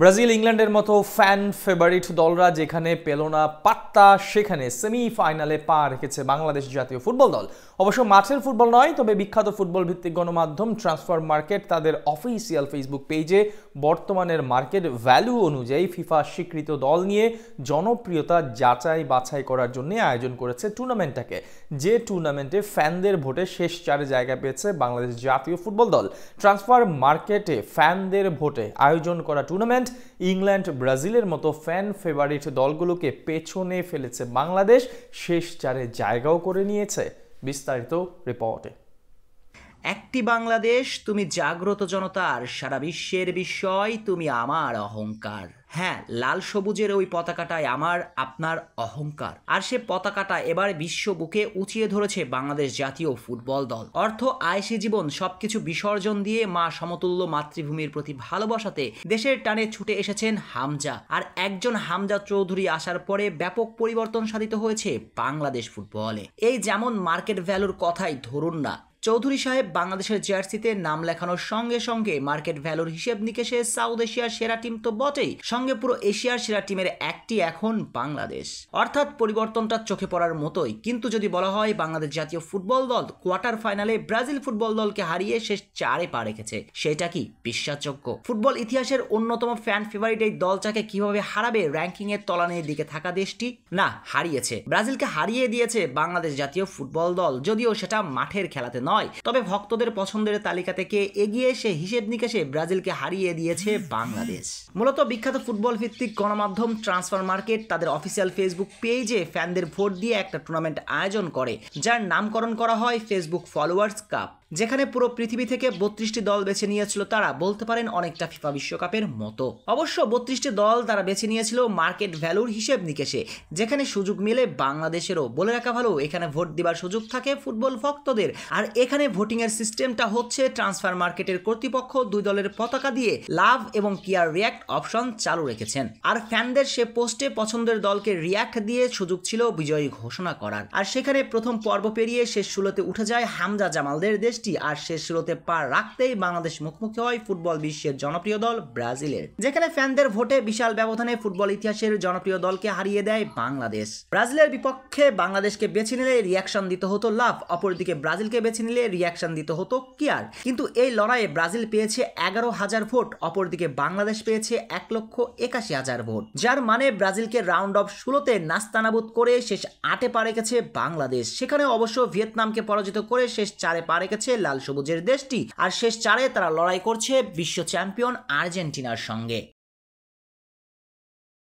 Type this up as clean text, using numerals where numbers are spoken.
Brazil ইংল্যান্ডের মতো fan favourite দলরা যেখানে পেল না পাত্তা, সেখানে সেমিফাইনালে পা রেখেছে বাংলাদেশ জাতীয় ফুটবল দল। অবশ্য মাঠের ফুটবল নয়, তবে বিখ্যাত ফুটবল ভিত্তিক গণমাধ্যম ট্রান্সফার মার্কেট তাদের অফিসিয়াল ফেসবুক পেজে বর্তমানের মার্কেট ভ্যালু অনুযায়ী ফিফা স্বীকৃত দল নিয়ে জনপ্রিয়তা যাচাই বাছাই করার জন্য আয়োজন করেছে টুর্নামেন্টটাকে, যে টুর্নামেন্টে ফ্যানদের ভোটে শেষ 4 জায়গা পেয়েছে বাংলাদেশ জাতীয় ফুটবল দল। ট্রান্সফার মার্কেটে ফ্যানদের ভোটে আয়োজন করা টুর্নামেন্ট ইংল্যান্ড, ব্রাজিলের মতো ফ্যান ফেভারিট দলগুলোকে পেছনে ফেলেছে বাংলাদেশ, শেষ 4 জায়গাও করে নিয়েছে। বিস্তারিত রিপোর্টে। একটি বাংলাদেশ, তুমি জাগ্রত জনতার, সারা বিশ্বের বিস্ময়, তুমি আমার অহংকার। হ্যাঁ, লাল সবুজের ওই পতাকাটাই আমার আপনার অহংকার। আর সে পতাকাটা এবার বিশ্ব বুকে উঁচিয়ে ধরেছে বাংলাদেশ জাতীয় ফুটবল দল। অর্থ, আয়েশি জীবন সবকিছু বিসর্জন দিয়ে মা সমতুল্য মাতৃভূমির প্রতি ভালোবাসাতে দেশের টানে ছুটে এসেছেন হামজা। আর একজন হামজা চৌধুরী আসার পরে ব্যাপক পরিবর্তন সাধিত হয়েছে বাংলাদেশ ফুটবলে। এই যেমন মার্কেট ভ্যালুর কথাই ধরুন না, চৌধুরী সাহেব বাংলাদেশের জার্সিতে নাম লেখানোর সঙ্গে সঙ্গে মার্কেট ভ্যালুর হিসেব নিকেশে সাউথ এশিয়ার সেরা টিম তো বটেই, সঙ্গে পুরো এশিয়ার সেরা টিমের একটি এখন বাংলাদেশ। অর্থাৎ পরিবর্তনটা চোখে পড়ার মতোই। কিন্তু যদি বলা হয় বাংলাদেশ জাতীয় ফুটবল দল কোয়ার্টার ফাইনালে ব্রাজিল ফুটবল দলকে হারিয়ে শেষ 4-এ পা রেখেছে, সেটা কি বিশ্বাসযোগ্য? ফুটবল ইতিহাসের অন্যতম ফ্যান ফেভারিট এই দলটাকে কিভাবে হারাবে র্যাঙ্কিং এর তলানির দিকে থাকা দেশটি? না, হারিয়েছে। ব্রাজিলকে হারিয়ে দিয়েছে বাংলাদেশ জাতীয় ফুটবল দল, যদিও সেটা মাঠের খেলাতে নয়, তবে ভক্তদের পছন্দের তালিকা থেকে এগিয়ে এসে হিসেব নিকেশে ব্রাজিলকে হারিয়ে দিয়েছে বাংলাদেশ। মূলত বিখ্যাত ফুটবল ভিত্তিক গণমাধ্যম ট্রান্সফার মার্কেট তাদের অফিসিয়াল ফেসবুক পেজে ফ্যানদের ভোট দিয়ে একটা টুর্নামেন্ট আয়োজন করে, যার নামকরণ করা হয় ফেসবুক ফলোয়ার্স কাপ, যেখানে পুরো পৃথিবী থেকে 32টি দল বেছে নিয়েছিল। তারা বলতে পারেন অনেকটা ফিফা বিশ্বকাপের মতো। অবশ্য 32টি দল তারা বেছে নিয়েছিল মার্কেট ভ্যালুর হিসেব নিকেশে, যেখানে সুযোগ মিলে বাংলাদেশেরও। বলে রাখা ভালো, এখানে ভোট দেবার সুযোগ থাকে ফুটবল ভক্তদের। আর এখানে ভোটিং এর সিস্টেমটা হচ্ছে ট্রান্সফার মার্কেটের কর্তৃপক্ষ 2 দলের পতাকা দিয়ে লাভ এবং কেয়ার রিয়াক্ট অপশন চালু রেখেছেন। আর ফ্যানদের সে পোস্টে পছন্দের দলকে রিয়াক্ট দিয়ে সুযোগ ছিল বিজয়ী ঘোষণা করার। আর সেখানে প্রথম পর্ব পেরিয়ে শেষ 16তে উঠে যায় হামজা জামালদের দেশ। আর শেষ 16তে পা রাখতেই বাংলাদেশ মুখোমুখি হয় ফুটবল বিশ্বের জনপ্রিয় দল ব্রাজিলের, যেখানে ফ্যানদের ভোটে বিশাল ব্যবধানে ফুটবল ইতিহাসের জনপ্রিয় দলকে হারিয়ে দেয় বাংলাদেশ। ব্রাজিলের বিপক্ষে বাংলাদেশকে বেছে নিলে রিয়াকশন দিতে হতো লাভ, অপরদিকে ব্রাজিলকে বেছে নিলে রিয়াকশন দিতে হতো কেয়ার। কিন্তু এই লড়াইয়ে ব্রাজিল পেয়েছে 11,000 ভোট, অপরদিকে বাংলাদেশ পেয়েছে 1,81,000 ভোট, যার মানে ব্রাজিলকে রাউন্ড অফ 16তে নাস্তানাবুদ করে শেষ 8-এ পা রেখেছে বাংলাদেশ। সেখানে অবশ্য ভিয়েতনামকে পরাজিত করে শেষ 4-এ পা রেখেছে লাল সবুজের দেশটি। আর শেষ 4-এ তারা লড়াই করছে বিশ্ব চ্যাম্পিয়ন আর্জেন্টিনার সঙ্গে।